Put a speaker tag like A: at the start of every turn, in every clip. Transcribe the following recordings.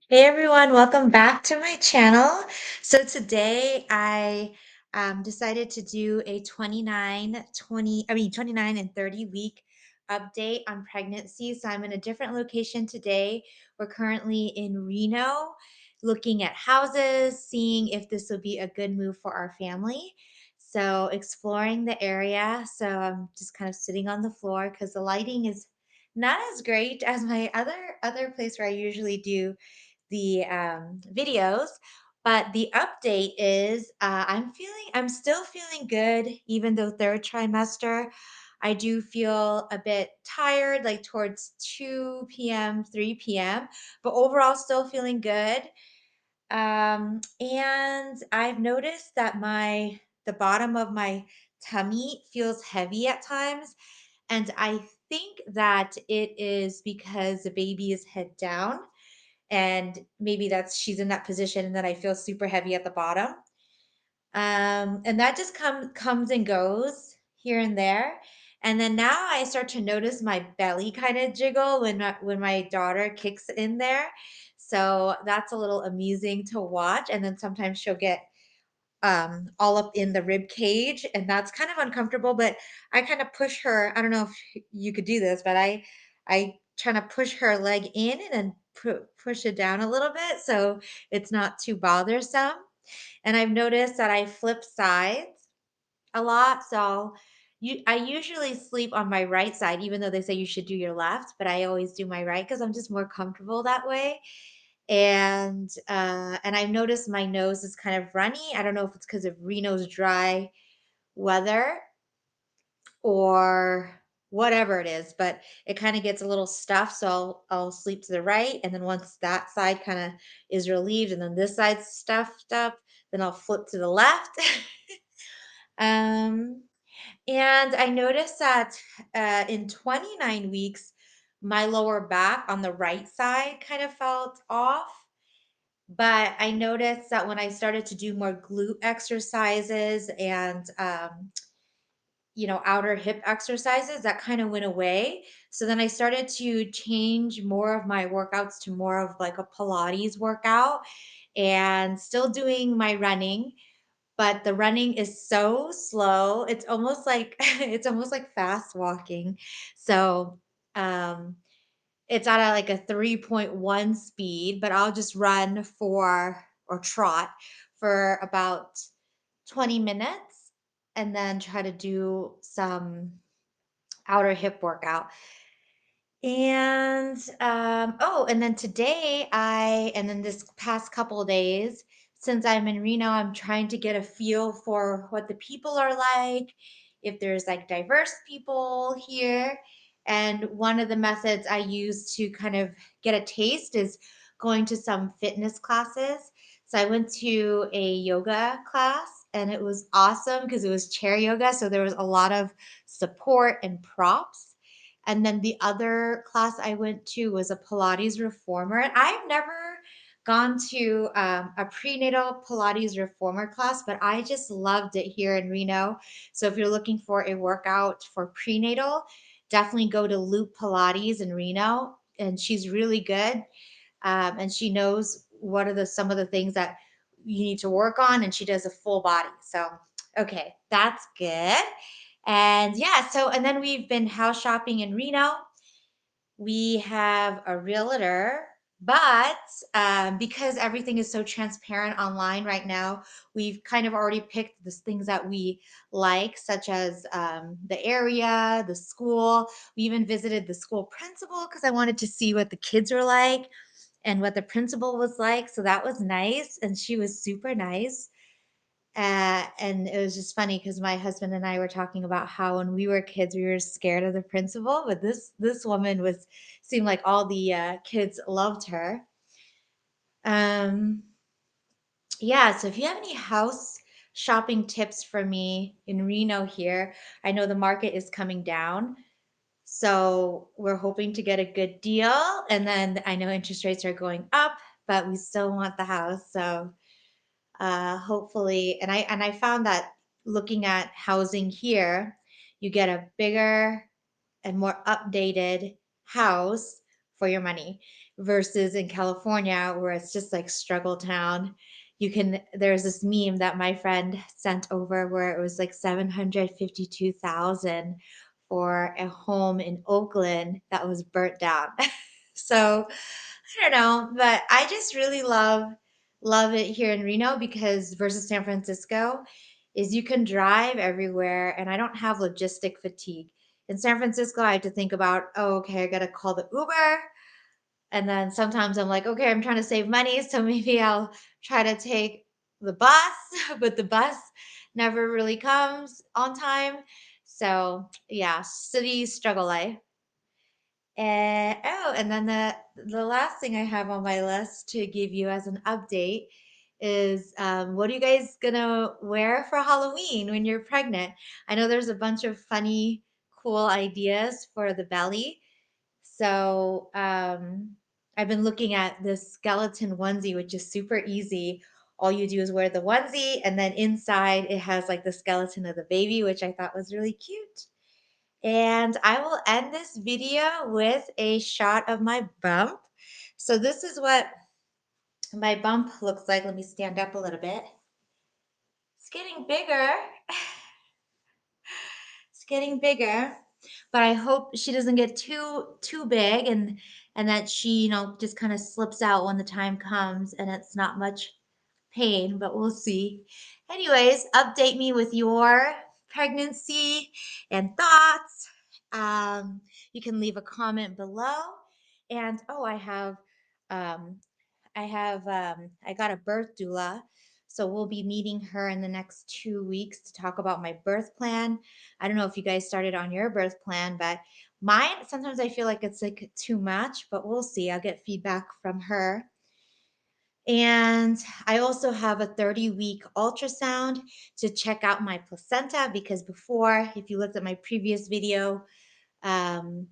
A: Hey everyone, welcome back to my channel. So today I decided to do a 29 and 30 week update on pregnancy. So I'm in a different location today. We're currently in Reno looking at houses, seeing if this would be a good move for our family. So exploring the area. So I'm just kind of sitting on the floor because the lighting is not as great as my other place where I usually do the videos. But the update is I'm still feeling good, even though third trimester. I do feel a bit tired, like towards 2 p.m., 3 p.m., but overall still feeling good. And I've noticed that the bottom of my tummy feels heavy at times. And I think that it is because the baby is head down and maybe that's she's in that position and then I feel super heavy at the bottom. And that just comes and goes here and there. And then now I start to notice my belly kind of jiggle when my daughter kicks in there. So that's a little amusing to watch. And then sometimes she'll get all up in the rib cage, and that's kind of uncomfortable. But I kind of push her. I don't know if you could do this, but I try to push her leg in and then push it down a little bit so it's not too bothersome. And I've noticed that I flip sides a lot. So I usually sleep on my right side, even though they say you should do your left, but I always do my right because I'm just more comfortable that way. And I've noticed my nose is kind of runny. I don't know if it's because of Reno's dry weather or whatever it is, but it kind of gets a little stuffed. So I'll sleep to the right. And then once that side kind of is relieved and then this side's stuffed up, then I'll flip to the left. um, and I noticed that in 29 weeks, my lower back on the right side kind of felt off. But I noticed that when I started to do more glute exercises and outer hip exercises, that kind of went away. So then I started to change more of my workouts to more of like a Pilates workout and still doing my running, but the running is so slow. It's almost like it's almost like fast walking. So um it's at like a 3.1 speed, but I'll just run for or trot for about 20 minutes and then try to do some outer hip workout. And then today, and then this past couple of days, since I'm in Reno, I'm trying to get a feel for what the people are like, if there's like diverse people here. And one of the methods I use to kind of get a taste is going to some fitness classes. So I went to a yoga class and it was awesome because it was chair yoga. So there was a lot of support and props. And then the other class I went to was a Pilates reformer. And I've never gone to a prenatal Pilates reformer class, but I just loved it here in Reno. So if you're looking for a workout for prenatal, definitely go to Loop Pilates in Reno. And she's really good. And she knows what are the some of the things that you need to work on, and she does a full body. So okay, that's good. And yeah, and then we've been house shopping in Reno. We have a realtor, but because everything is so transparent online right now, we've kind of already picked the things that we like, such as the area, the school. We even visited the school principal because I wanted to see what the kids were like and what the principal was like. So that was nice. And she was super nice. And it was just funny because my husband and I were talking about how when we were kids we were scared of the principal, but this woman was seemed like all the kids loved her. Um, yeah, so if you have any house shopping tips for me in Reno here, I know the market is coming down, so we're hoping to get a good deal. And then I know interest rates are going up, but we still want the house. So hopefully, and I found that looking at housing here, you get a bigger and more updated house for your money versus in California where it's just like struggle town. There's this meme that my friend sent over where it was like 752,000 for a home in Oakland that was burnt down. So I don't know, but I just really love it here in Reno because versus San Francisco is you can drive everywhere and I don't have logistic fatigue. In San Francisco, I have to think about, oh, okay, I got to call the Uber. And then sometimes I'm like, okay, I'm trying to save money. So maybe I'll try to take the bus, but the bus never really comes on time. So yeah, city struggle life. And then the last thing I have on my list to give you as an update is what are you guys gonna wear for Halloween when you're pregnant? I know there's a bunch of funny, cool ideas for the belly. So I've been looking at this skeleton onesie, which is super easy. All you do is wear the onesie, and then inside it has like the skeleton of the baby, which I thought was really cute. And I will end this video with a shot of my bump. So this is what my bump looks like. Let me stand up a little bit. It's getting bigger. It's getting bigger. But I hope she doesn't get too big and that she, just kind of slips out when the time comes and it's not much pain, but we'll see. Anyways, update me with your pregnancy and thoughts. You can leave a comment below. And oh, um, I got a birth doula. So we'll be meeting her in the next 2 weeks to talk about my birth plan. I don't know if you guys started on your birth plan, but mine, sometimes I feel like it's like too much, but we'll see. I'll get feedback from her. And I also have a 30-week ultrasound to check out my placenta because before, if you looked at my previous video, um,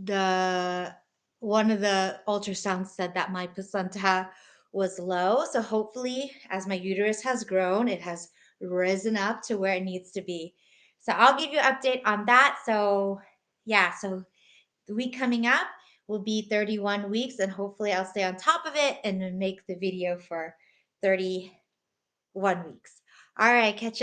A: the one of the ultrasounds said that my placenta was low. So hopefully, as my uterus has grown, it has risen up to where it needs to be. So I'll give you an update on that. So yeah, so the week coming up will be 31 weeks, and hopefully I'll stay on top of it and make the video for 31 weeks. All right, catch you.